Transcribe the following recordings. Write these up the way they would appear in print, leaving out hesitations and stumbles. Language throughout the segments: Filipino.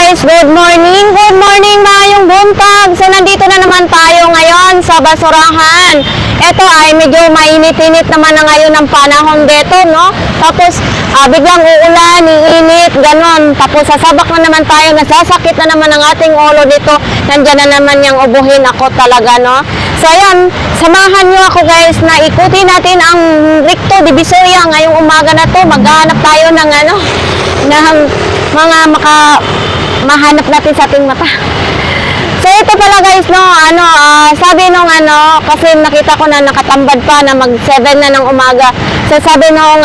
guys, good morning, maayong buntag. So nandito na naman tayo ngayon sa basurahan. Ito ay medyo mainit-init naman na ngayon ang panahon dito, no? Tapos biglang uulan, iinit, ganon. Tapos sasabak na naman tayo, nasasakit na naman ang ating ulo dito. Nandiyan na naman yung ubuhin ako talaga, no? So ayan, samahan nyo ako guys na ikutin natin ang Recto Divisoria ngayong umaga na to. Maghanap tayo ng ng mga mahanap natin sa ating mata. So ito pala guys, no, sabi nung kasi nakita ko na nakatambad pa na mag 7 na ng umaga. So sabi nung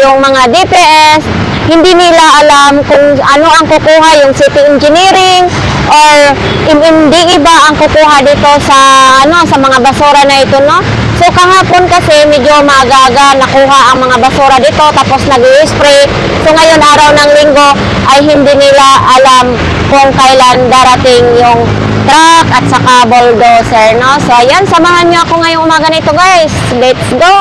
yung mga DPS, hindi nila alam kung ano ang kukuha, yung city engineering or MMDE ba ang kukuha dito sa sa mga basura na ito, no? So kahapon kasi medyo maaga nakuha ang mga basura dito tapos nag-i-spray. So ngayon araw ng linggo ay hindi nila alam kung kailan darating yung truck at saka bulldozer, no? So ayan, samahan niyo ako ngayong umaga nito guys. Let's go!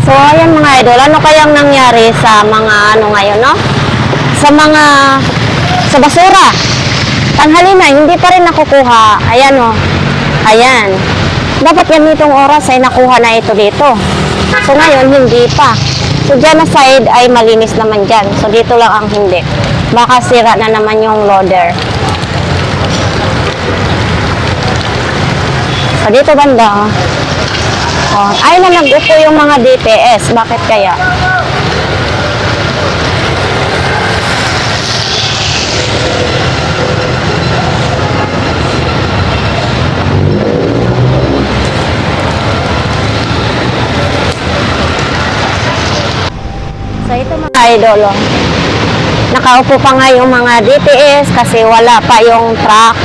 So, ayan mga idol, ano kayang nangyari sa mga ngayon, no? Sa basura. Tanghali na, hindi pa rin nakukuha. Ayan, oh. Ayan. Dapat ganitong oras ay nakuha na ito dito. So, ngayon, hindi pa. So, dyan na side ay malinis naman dyan. So, dito lang ang hindi. Baka sira na naman yung loader. So, dito banda, oh. Ay na nag-upo yung mga DPS. Bakit kaya? So ito mga idol, nakaupo pa nga yung mga DPS kasi wala pa yung truck.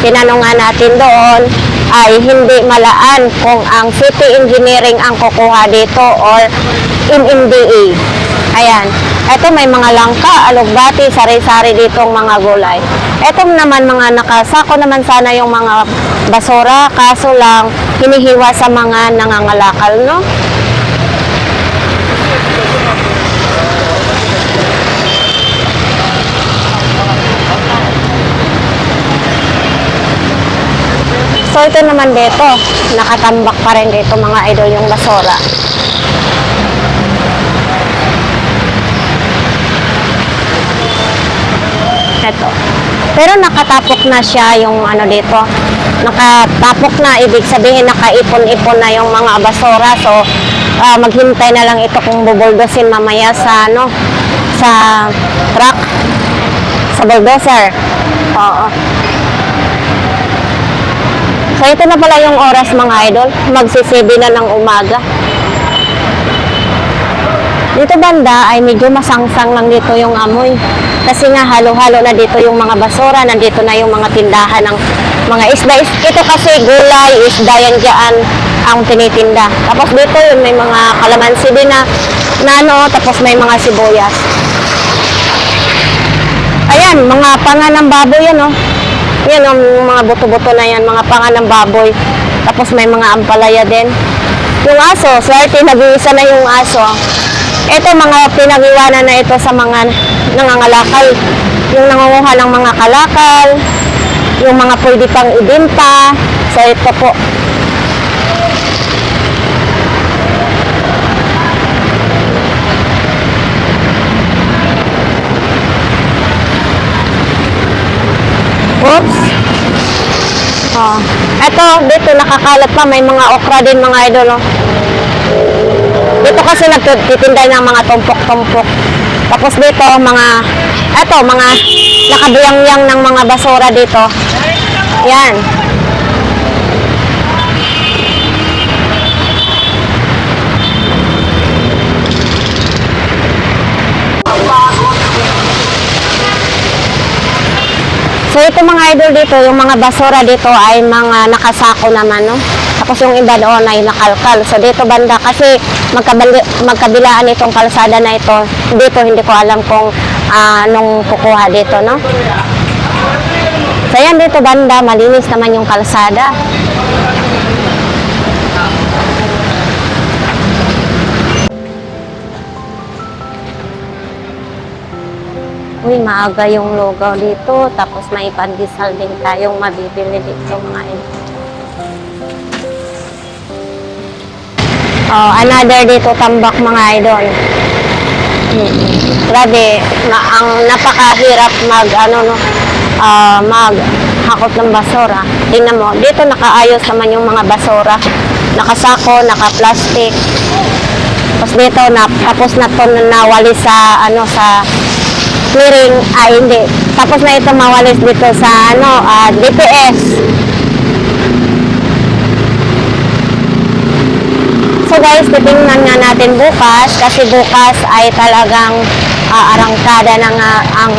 Tinanungan natin doon ay hindi malaan kung ang city engineering ang kukuha dito or MMDA. Ayan. Ito may mga langka, alugbati, sari-sari ditong mga gulay. Ito naman mga nakasako naman sana yung mga basura, kaso lang hinihiwa sa mga nangangalakal, no? So ito naman dito, nakatambak pa rin dito mga idol yung basura. Ito. Pero nakatapok na siya yung dito. Nakatapok na, ibig sabihin nakaipon-ipon na yung mga basura. So maghintay na lang ito kung bubuldosin mamaya sa sa truck, sa bulldozer. Oo. So ito na pala yung oras mga idol, magsisibi na ng umaga. Dito banda ay medyo masangsang lang dito yung amoy. Kasi nga halo-halo na dito yung mga basura, nandito na yung mga tindahan ng mga isda. Ito kasi gulay, isda yan dyan ang tinitinda. Tapos dito yun may mga kalamansi din na tapos may mga sibuyas. Ayan, mga panga ng baboy yan, oh. Yan ang mga buto-buto na yan, mga panga ng baboy. Tapos may mga ampalaya din. Yung aso, swerte, nag-iisa na yung aso. Ito mga pinag-iwanan na ito sa mga nangangalakal. Yung nangunguha ng mga kalakal, yung mga pwede pang ibenta. So ito po. carrots. Oh, eto, dito nakakalat pa. May mga okra din mga idol. Oh. Dito kasi nagtitinda ng mga tumpok-tumpok. Tapos dito, mga nakabiyang-yang ng mga basura dito. Yan. So ito mga idol dito, yung mga basura dito ay mga nakasako naman, no? Tapos yung iba doon ay nakalkal. So dito banda kasi magkabilaan itong kalsada na ito. Dito hindi ko alam kung anong kukuha dito, no? So yan dito banda, malinis naman yung kalsada. Uy, maaga yung lugaw dito. Tapos may pandesal din tayong mabibili dito mga idol. Oh, another dito tambak mga idol. Grabe, ang napakahirap maghakot ng basura. Tingnan mo, dito nakaayos naman yung mga basura. Nakasako, naka-plastic. Tapos dito tapos na to nawali sa sa clearing, hindi. Tapos na ito mawalis dito sa DPS. So guys, titingnan nga natin bukas kasi bukas ay talagang arangkada na nga ang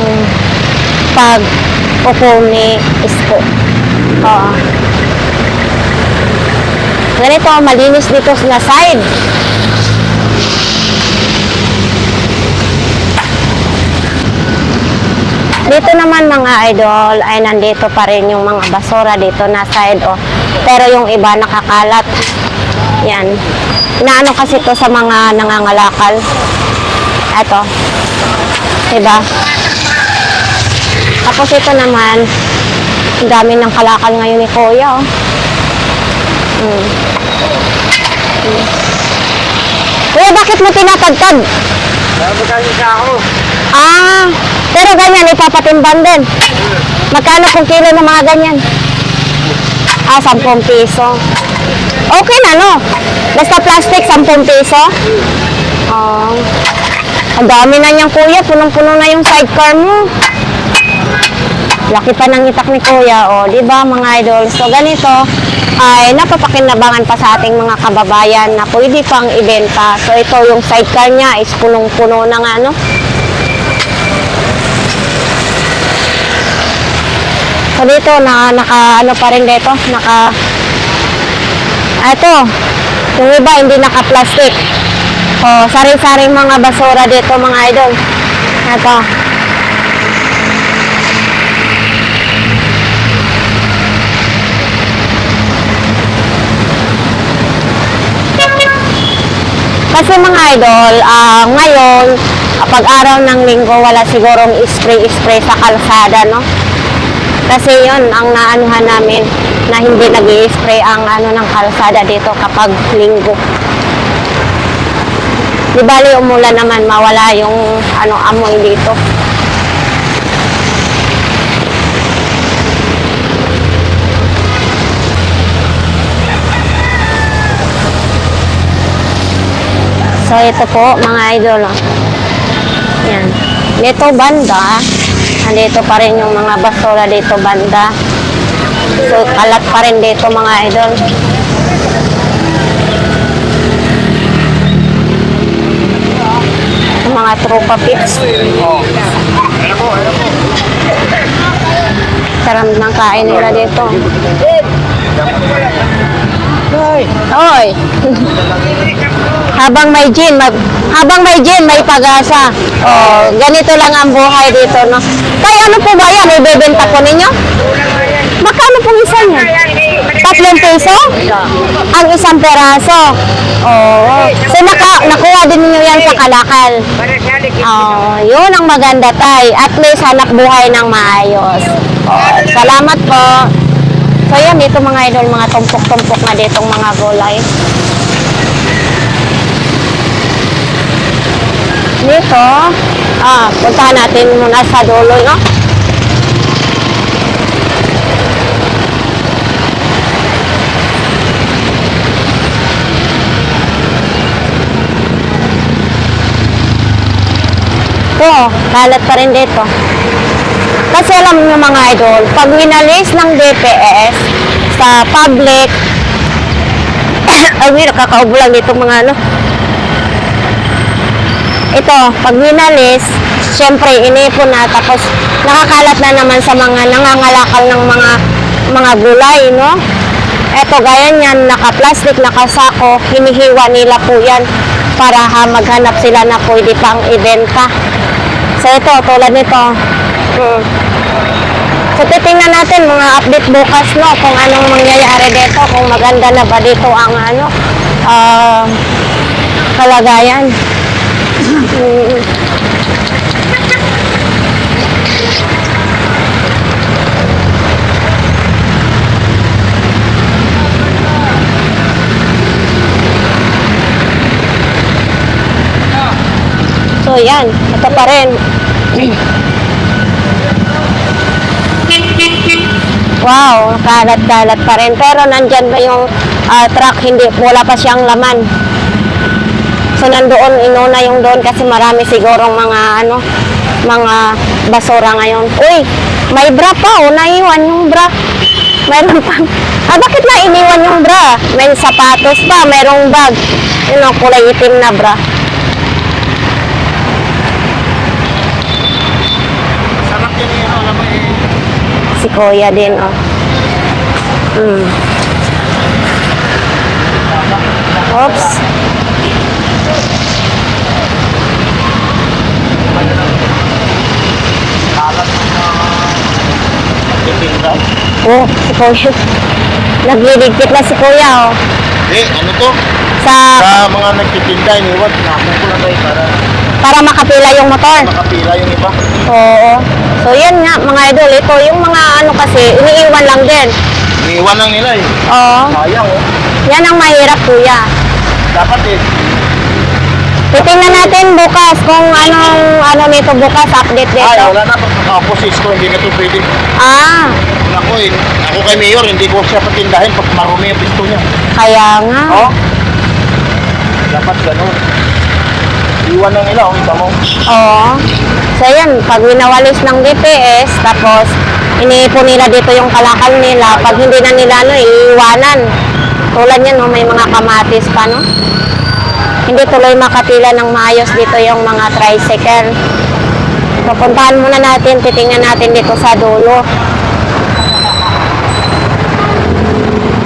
pag-upo ni Isko. Ganito, malinis dito na side. Dito naman mga idol ay nandito pa rin yung mga basura dito na side. Pero yung iba nakakalat. Yan. Inaano kasi to sa mga nangangalakal. Ito. Diba? Tapos ito naman, ang dami ng kalakal ngayon ni Kuya. Kuya, bakit mo tinatagtag? Magkano sa ako? Pero ganyan, ipapatimbang din. Magkano kung kilo ng mga ganyan? 10 piso. Okay na, no? Basta plastic, 10 piso? Ang dami na niyang kuya. Punong-puno na yung sidecar mo. Laki pa ng itak ni kuya. Di ba mga idol? So, ganito ay napapakinabangan pa sa ating mga kababayan na pwede pang ibenta. So, ito yung sidecar niya is punong-puno na nga, no? So dito naka pa rin dito, ito, yung iba hindi naka-plastic. Sari-saring mga basura dito mga idol. Ito. Kasi mga idol, ngayon, pag araw ng linggo, wala sigurong spray sa kalsada, no? Kasi yon ang naanuhan namin na hindi nag-i-spray ang ng kalsada dito kapag linggo. Di bali umulan naman, mawala yung amoy dito. So ito po mga idol. Yan. Dito banda, andito pa rin yung mga basura dito banda. So kalat pa rin dito mga idol. Yung mga tropa pips. Sarap ng kain nila dito. Oy. Habang may gin, may pag-asa. Ganito lang ang buhay dito, no? Kaya ano po ba yan? Ibebenta po ninyo? Magkano pong isa niya? 3 piso? Ang isang peraso. So nakuha din niyo yan sa kalakal. Yun ang maganda tay. At least hanap buhay ng maayos. Salamat po. So yan, dito mga idol, mga tumpok-tumpok na ditong mga gulay. Dito, puntahan natin muna sa dulo, no? Kalat pa rin dito. Kasi alam nyo mga idol, pag winalis ng DPS sa public, ay, nakakaubo lang dito mga ano. Ito, pag winalis, syempre inipon na, tapos nakakalat na naman sa mga nangangalakal ng mga gulay, no? Ito, gaya niyan, naka-plastic, nakasako, hinihiwa nila po yan para maghanap sila na pwede pang ibenta. So ito, tulad nito. So titingnan natin mga update bukas, no, kung anong mangyayari dito, kung maganda na ba dito ang ano, kalagayan. So yan, ito pa rin. Wow, kalat-kalat pa rin. Pero nandyan ba yung truck? Hindi, wala pa siyang laman. So nandoon, inuna yung doon kasi marami sigurong mga basura ngayon. Uy, may bra pa, naiwan yung bra. Mayroon pa. Bakit na iniwan yung bra? May sapatos pa, mayroong bag. Yun ang kulay itim na bra. Sarap yan yun, alam mo eh. Si Kuya din, oh. Oops. Kalat ng titinda. Oh, si Kuya. Nagliligpit na si Kuya, oh. Ano to? Sa Mga nagtitinda, iniwan, tinapon ko lang kayo para makapila yung motor. makapila yung iba. Oo. So, yan nga, mga idol. Ito, yung mga ano kasi, iniiwan lang din. Iniwan lang nila eh. Oo. Sayang oh. Yan ang mahirap, Kuya. Dapat eh. Titingnan natin bukas kung ano nito bukas, update Ay, dito. wala na. Pag naka-opposite ko, hindi na ito pwede. Ah, Ako eh. Ako kay Mayor, hindi ko siya patindahin pag marumi ang pisto niya. kaya nga. Oh? Dapat ganun. Iwan lang nila, iba mo. Oo. So, yan, pag winawalis ng DPS, tapos iniipon nila dito yung kalakal nila, pag hindi na nila iiwanan. Tulad yan, no, may mga kamatis pa, no? Hindi tuloy makapila ng maayos dito yung mga tricycle. Pupuntahan muna natin, titingnan natin dito sa dulo.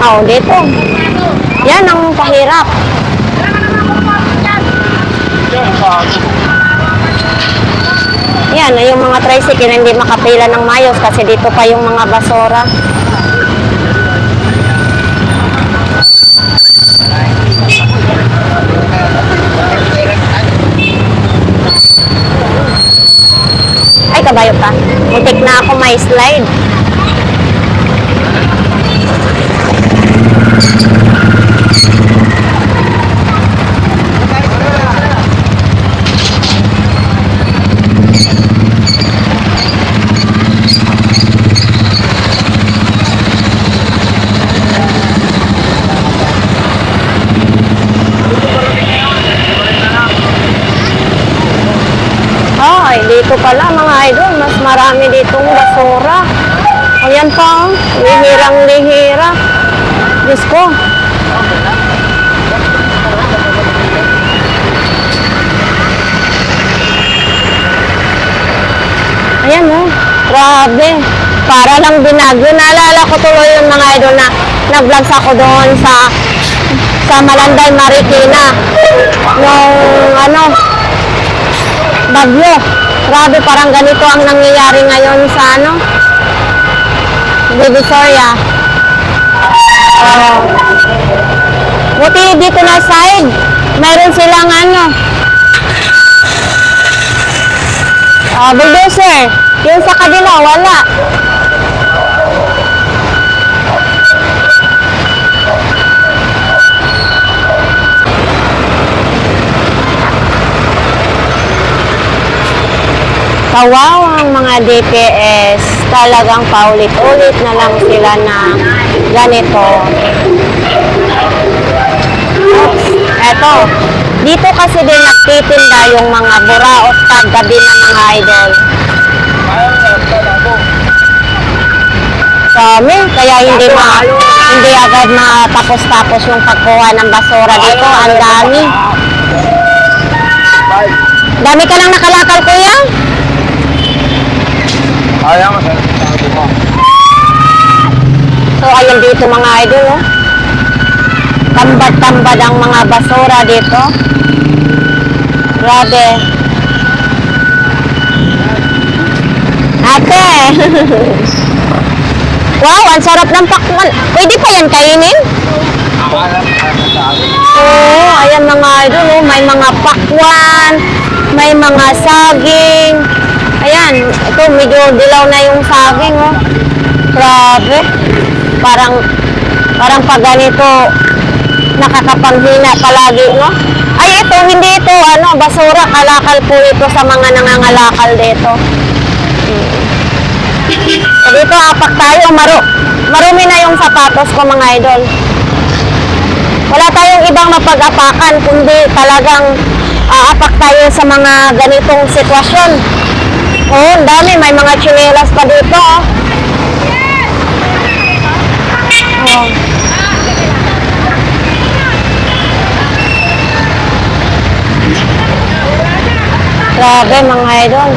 Oh, dito. Yan ang pahirap. Diyan, sa Yan, yung mga tricycle hindi makapila ng mayos kasi dito pa yung mga basura. Ay, kabayo pa. Muntik na ako may slide. Ay, dito pala mga idol, mas marami ditong basura. Ayan pa, oh. Lihirang-lihira. Diyos ko. Ayan, oh. Grabe. Para lang binagyo. Naalala ko tuloy yung mga idol na nag-vlogs ako doon sa Malanday, Marikina. Nung bagyo. Grabe, parang ganito ang nangyayari ngayon sa Divisoria. Buti dito na side, mayroon silang bulldozer. Yung sa kabila, wala. Kawawang mga DPS, talagang paulit-ulit na lang sila na ganito. Oops, eto, Dito kasi din nagtitinda yung mga buraot paggabi na mga idol. Dami, kaya hindi agad matapos-tapos yung pagkuha ng basura dito. Ang dami. Dami ka lang nakalakal, kuya? Ayaw mo, sir. So, ayun dito mga idol, oh. Tambad-tambad ang mga basura dito. Grabe. Ate! Wow, ang sarap ng pakwan. Pwede pa yan kainin? Oo, ayan mga idol, oh. May mga pakwan, may mga saging. Ayan, ito medyo dilaw na yung saging, oh. Grabe. Parang pag ganito, nakakapanghina palagi, no? Ay, ito, hindi ito, basura, kalakal po ito sa mga nangangalakal dito. So, dito, apak tayo, marumi na yung sapatos ko, mga idol. Wala tayong ibang mapag-apakan, kundi talagang aapak tayo sa mga ganitong sitwasyon. Oh, ang dami, may mga tsinelas pa dito, oh. Oh. Grabe mga idol.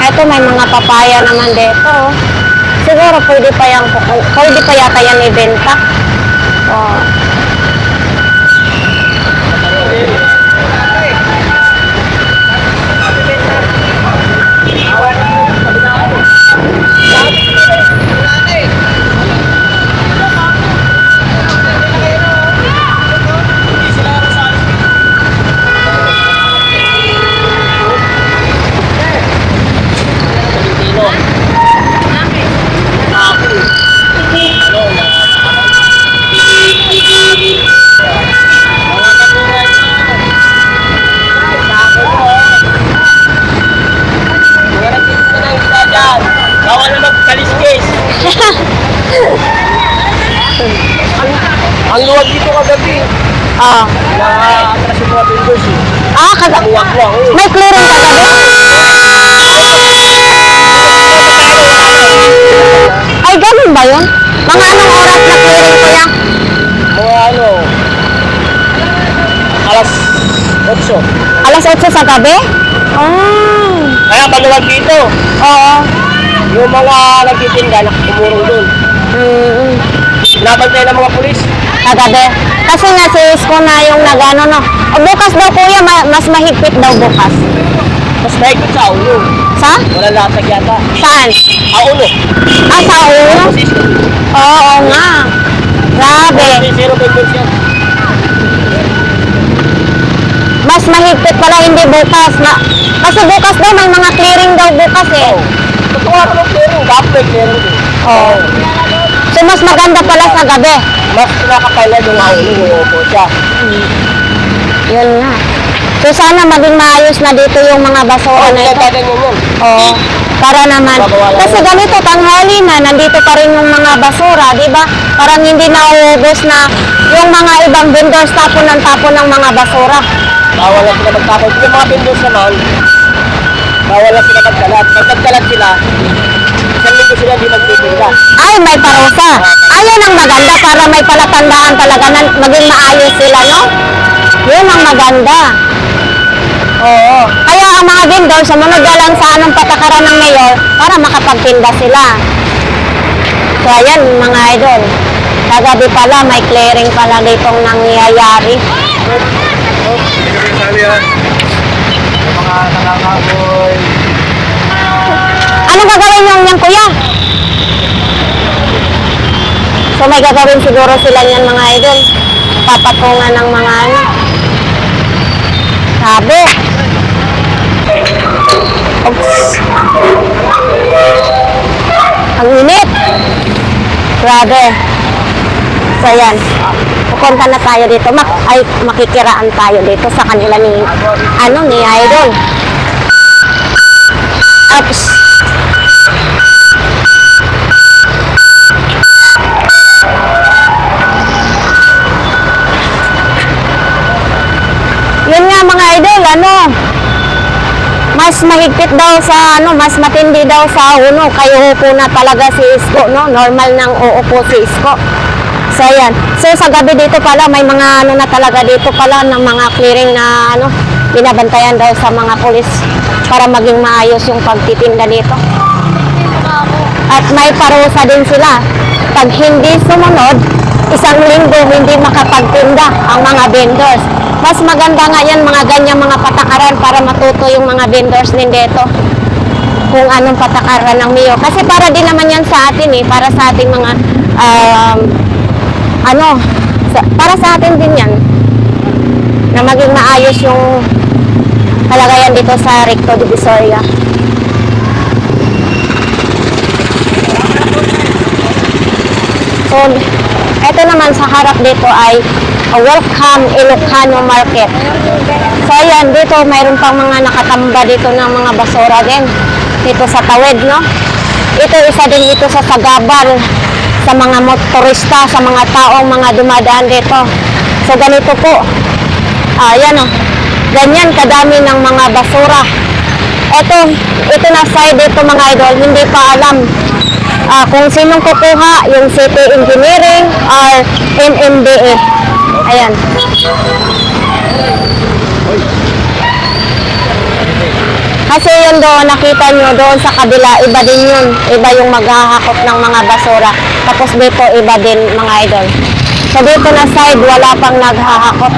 Ito may mga papaya naman dito. Oh. Siguro pwede pa yata yan ibenta. Oh. Bawal na magkaliskis. Ang luwag dito kagabi. Atras yung mga vendors eh. Luwag-luwag. May clearing kagabi? Ay, ganun ba yun? Mga anong oras na clearing ko yan? Mga alas 8. Alas 8 sa gabi? Oh. Kaya maluwag dito. Oo. Yung mga nagtitinda, umurong doon. Nabantay ng mga pulis. Kagabi. Kasi nga si Isko na yung nagano, no? O, bukas daw kuya, mas mahigpit daw bukas. Mas mahigpit sa ulo. Sa? Wala latag yata. Saan? Ulo. Sa ulo? Oo nga. Grabe. Zero vendors yan. Mas mahigpit pala, hindi bukas. Kasi bukas daw, may mga clearing daw bukas eh. Totoo ako ng clearing. Dapat clearing din. Oo. So, mas maganda pala sa gabi. Mas nakakailan yung ulo. Upo siya. Yun nga. So, sana maging maayos na dito yung mga basura na ito. Yun. Oo. Para naman. Kasi ganito, tanghali na, nandito pa rin yung mga basura, di ba? Parang hindi nauubos na yung mga ibang vendors tapon ng mga basura. Bawal lang sila magtapon. Yung mga vendors naman, bawal lang sila magkalat. Pag nagkalat sila, isang linggo sila hindi magtitinda. Ay, may parusa. Ayun ang maganda para may palatandaan talaga na maging maayos sila, no? Yun ang maganda. Oo. Kaya ang mga vendor, sumunod na lang sa anong patakaran ng mayor para makapagtinda sila. So, ayan, mga idol. Kagabi pala, may clearing pala ditong nangyayari. Mga nakakaboy. Ano gagawin niyo niyan, kuya? So, may gagawin siguro sila niyan, mga idol. Papatungan ng mga sabi. Oops. Ang init. Grabe. So, So yan, pupunta na tayo dito. Makikiraan tayo dito sa kanila ni, ni Idol. Oops. Yun nga mga idol, mas mahigpit daw sa mas matindi daw sa uno, kayo upo na talaga si Isko, no? Normal nang uupo si Isko. So yan. So sa gabi dito pala may mga na talaga dito pala ng mga clearing na binabantayan daw sa mga pulis para maging maayos yung pagtitinda dito. At may parusa din sila. Pag hindi sumunod, isang linggo hindi makapagtinda ang mga vendors. Mas maganda nga yan mga ganyang mga patakaran para matuto yung mga vendors din dito kung anong patakaran ng Mio. Kasi para din naman yan sa atin para sa ating mga para sa atin din yan na maging maayos yung kalagayan dito sa Recto Divisoria. So, ito naman sa harap dito ay Welcome Ilocano Market. So, ayan, dito mayroon pang mga nakatamba dito ng mga basura din. Dito sa tawid, no? Ito, isa din ito sa sagabal sa mga motorista, sa mga taong mga dumadaan dito. So, ganito po. Ayan, ganyan kadami ng mga basura. Ito na side dito mga idol, hindi pa alam kung sinong kukuha, yung City Engineering or MMDA. Ayan. Kasi yun doon, nakita nyo doon sa kabila, iba din yun. Iba yung maghahakot ng mga basura. Tapos dito, iba din mga idol. So dito na side, wala pang naghahakot.